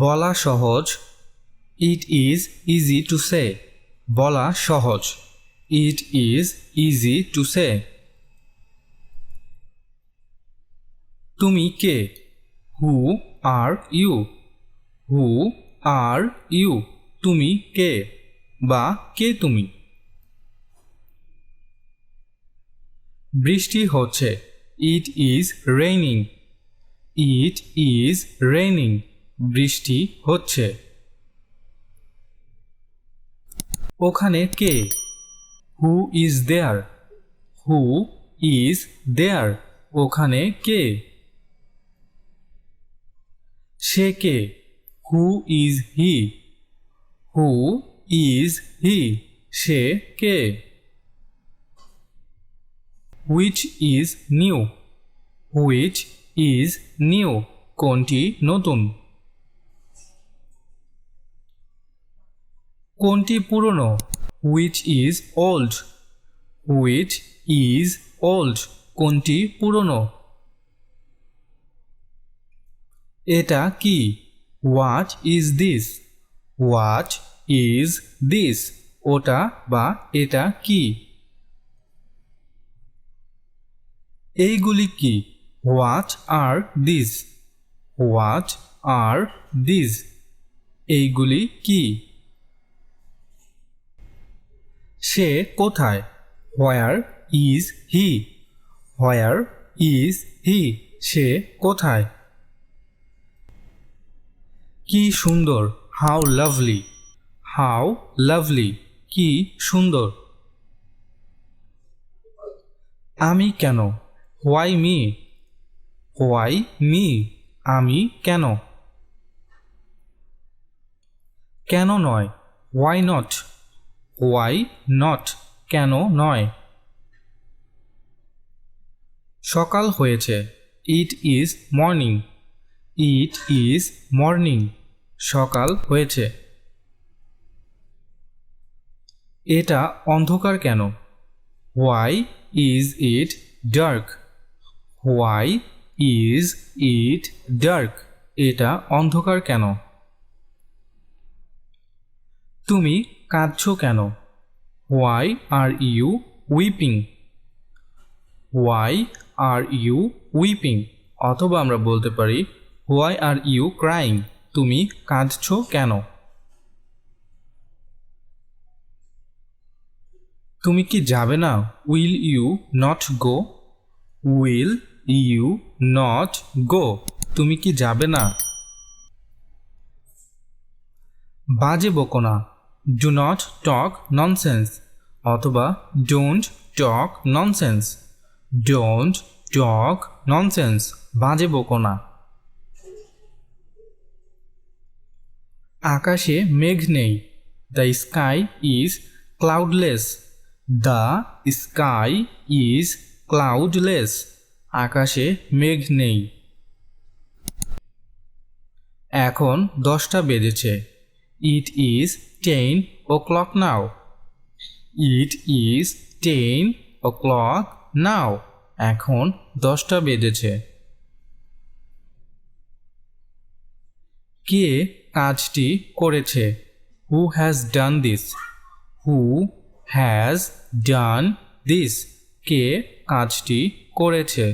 বলা সহজ, it is easy to say. বলা সহজ, it is easy to say. তুমি কে? হু are you? Who R you? তুমি কে বা কে তুমি? বৃষ্টি হচ্ছে, it is raining. It is raining, বৃষ্টি হচ্ছে। ওখানে কে? Who is there? Who is there, ওখানে কে? সে কে? Who is he? Who is he? সে কে? Which is new? Which is new, কোনটি নতুন? কোনটি পুরনো? Which is old? Which is old, কোনটি পুরনো? এটা কি? What is this? What is this, ওটা বা এটা কি? এইগুলি কি? What are this? What are this, এইগুলি কি? সে কোথায়? হোয়ার is he? Where is he? সে কোথায়? কি সুন্দর, হাউ লাভলি। হাউ লাভলি, কি সুন্দর। আমি কেন? Why me? হোয়াই মি, আমি কেন? কেন নয়? Why not? হোয়াই নট, কেন নয়? সকাল হয়েছে, it is morning. It is morning, সকাল হয়েছে। এটা অন্ধকার কেন? Why is it dark? Why is it dark, এটা অন্ধকার কেন? তুমি কাঁদছো কেন? Why are you weeping? Why are you weeping, অথবা আমরা বলতে পারি হোয়াই আর ইউ ক্রাইং? তুমি কাঁদছো কেন? তুমি কি যাবে না? Will you not go? Will you not go, তুমি কি যাবে না? বাজে বকো না, ডু নট টক ননসেন্স, অথবা don't talk nonsense. Don't talk nonsense, বাজে বকো না। আকাশে মেঘ নেই, the sky is cloudless. The sky is cloudless, আকাশে মেঘ নেই। এখন 10টা বেজেছে, it is 10 o'clock now. It is 10 o'clock নাও, এখন 10টা বেজেছে। কে কাজটি করেছে? Who has done this? Who has done this, কে কাজটি করেছে?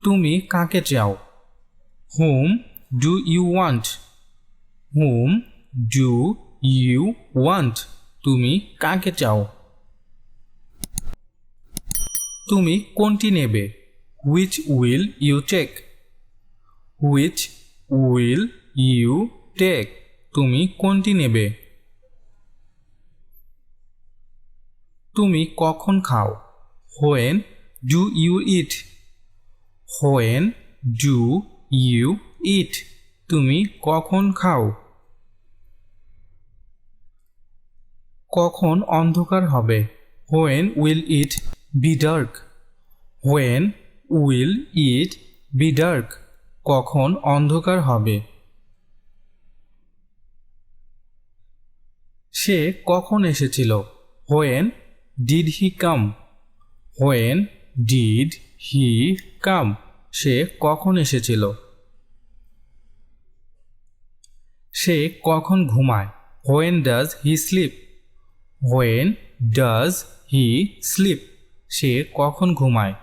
তুমি কাকে চাও? Whom do you want? Whom do you want, তুমি কাকে চাও? তুমি কোনটি নেবে? Which will you take? Which will you take, তুমি কোনটি নেবে? তুমি কখন খাও? When do you eat? When do you eat, তুমি কখন খাও? কখন অন্ধকার হবে? When will it be dark? When will it be dark, কখন অন্ধকার হবে? সে কখন এসেছিল? When did he come? When did he come? সে কখন এসেছিল? সে কখন ঘুমায়? When does he sleep? When does he sleep? সে কখন ঘুমায়?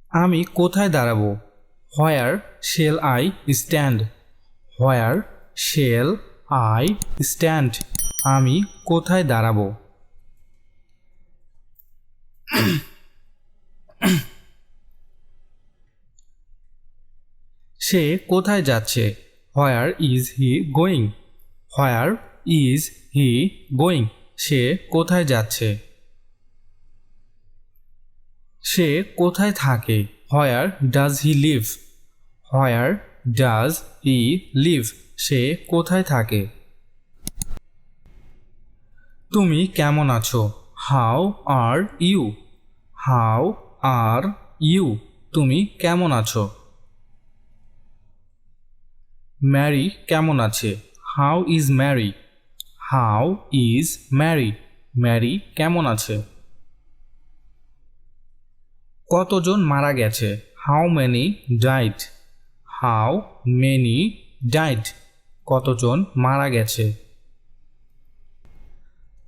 আমি কোথায় দাঁড়াবো? Where shall I stand? Where shall I stand? আমি কোথায় দাঁড়াবো? সে কোথায় যাচ্ছে? Where is he going? Where is he going? সে কোথায় যাচ্ছে? সে কোথায় থাকে? Where does he live? Where does he leave? সে কোথায় থাকে? তুমি কেমন আছো? How are you? How are you? তুমি কেমন আছো? ম্যারি কেমন আছে? How is Mary? How is Mary? Mary কেমন আছে? কতজন মারা গেছে? How many died? How many died? কতজন মারা গেছে?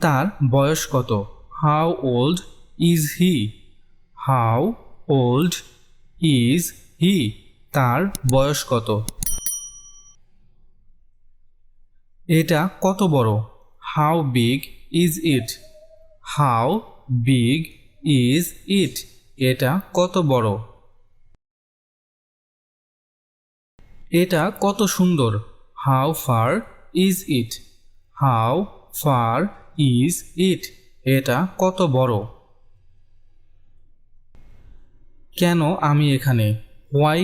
তার বয়স কত? How old is he? How old is he? তার বয়স কত? এটা কত বড়? How big is it? How big is it? এটা কত বড়? এটা কত সুন্দর? How far is it? How far is it? এটা কত বড়? কেন আমি এখানে? Why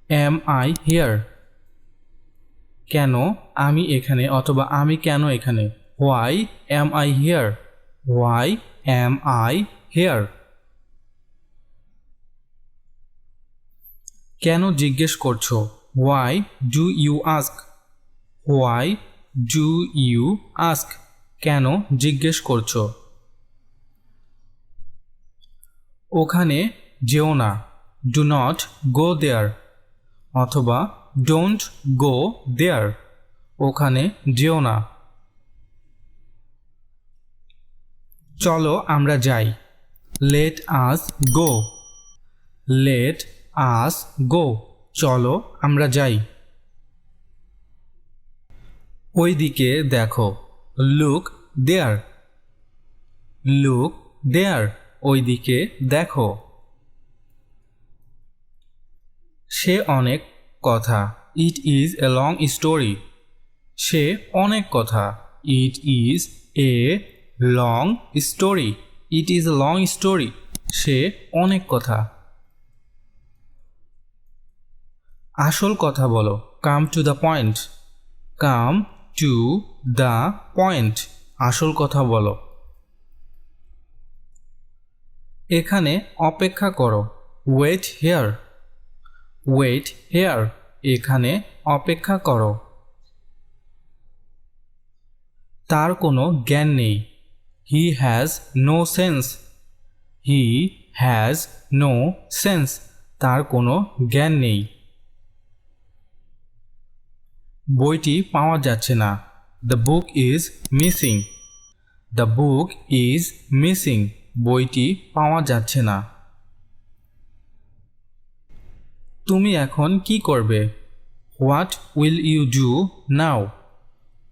am I here? কেন আমি এখানে অথবা আমি কেন এখানে? Why am I here? Why am I here? কেন জিজ্ঞেস করছো? Why do you ask? Why do you ask? কেন জিজ্ঞেস করছো? ওখানে যেও না। ডু নট গো দেয়ার অথবা ডোন্ট গো দেয়ার। ওখানে যেও না। চলো আমরা যাই। Let us go. Let us go. চলো আমরা যাই। ওইদিকে দেখো। Look there. Look there. ওইদিকে দেখো। সে অনেক কথা। It is a long story. সে অনেক কথা। It is a long story. It is a long story. সে অনেক কথা। আসল কথা বলো। Come to the point. Come to the point. আসল কথা বলো। এখানে অপেক্ষা করো। Wait here. Wait here. এখানে অপেক্ষা করো। তার কোনো জ্ঞান নেই। He has no sense. He has no sense. তার কোনো জ্ঞান নেই। বইটি পাওয়া যাচ্ছে না। The book is missing. The book is missing. বইটি পাওয়া যাচ্ছে না। তুমি এখন কি করবে? What will you do now?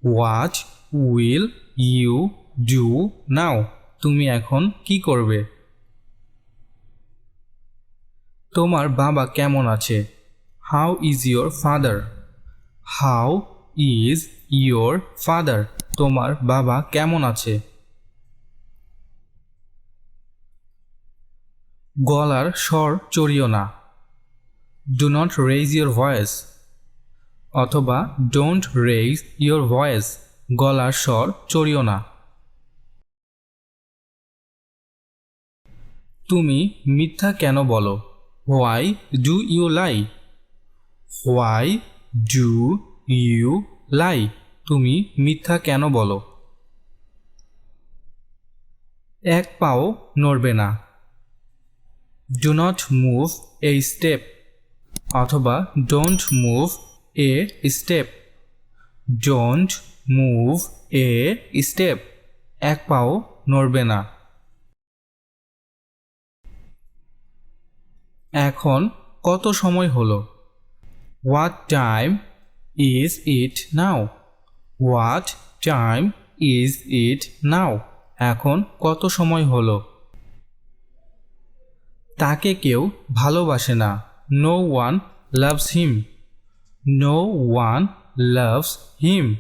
What will you do now? তুমি এখন কি করবে? তোমার বাবা কেমন আছে? How is your father? How is your father? তোমার বাবা কেমন আছে? গলার স্বর চড়িও না। Do not raise your voice অথবা ডোন্ট রেইজ ইয়োর ভয়েস। গলার স্বর চড়িও না। তুমি মিথ্যা কেন বলো? Why do you lie? Why do you lie? তুমি মিথ্যা কেন বলো? এক পাও নড়বে না। Do not move a step অথবা don't move a step. Don't move a step, এক পাও নড়বে না। এখন কত সময় হলো? What time is it now? What time is it now? এখন কত সময় হলো? তাকে কেউ ভালোবাসে না। No one loves him. No one loves হিম,